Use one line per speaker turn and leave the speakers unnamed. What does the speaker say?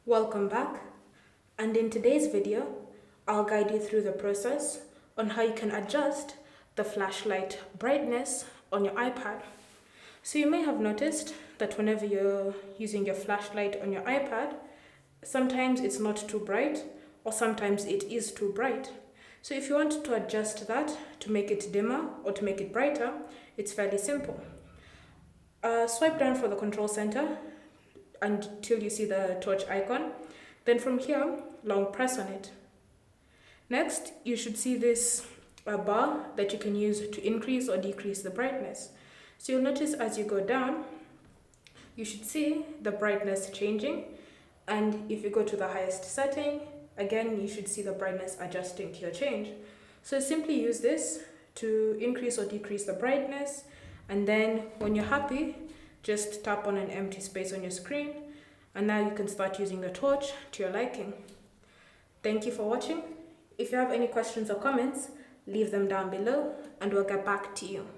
Welcome back, and in today's video I'll guide you through the process on how you can adjust the flashlight brightness on your iPad. So you may have noticed that whenever you're using your flashlight on your iPad, sometimes it's not too bright or sometimes it is too bright. So if you want to adjust that to make it dimmer or to make it brighter, it's fairly simple. Swipe down for the control center until you see the torch icon. Then from here, long press on it. Next, you should see this bar that you can use to increase or decrease the brightness. So you'll notice as you go down, you should see the brightness changing. And if you go to the highest setting, again, you should see the brightness adjusting to your change. So simply use this to increase or decrease the brightness. And then when you're happy, just tap on an empty space on your screen, and now you can start using the torch to your liking. Thank you for watching. If you have any questions or comments, leave them down below and we'll get back to you.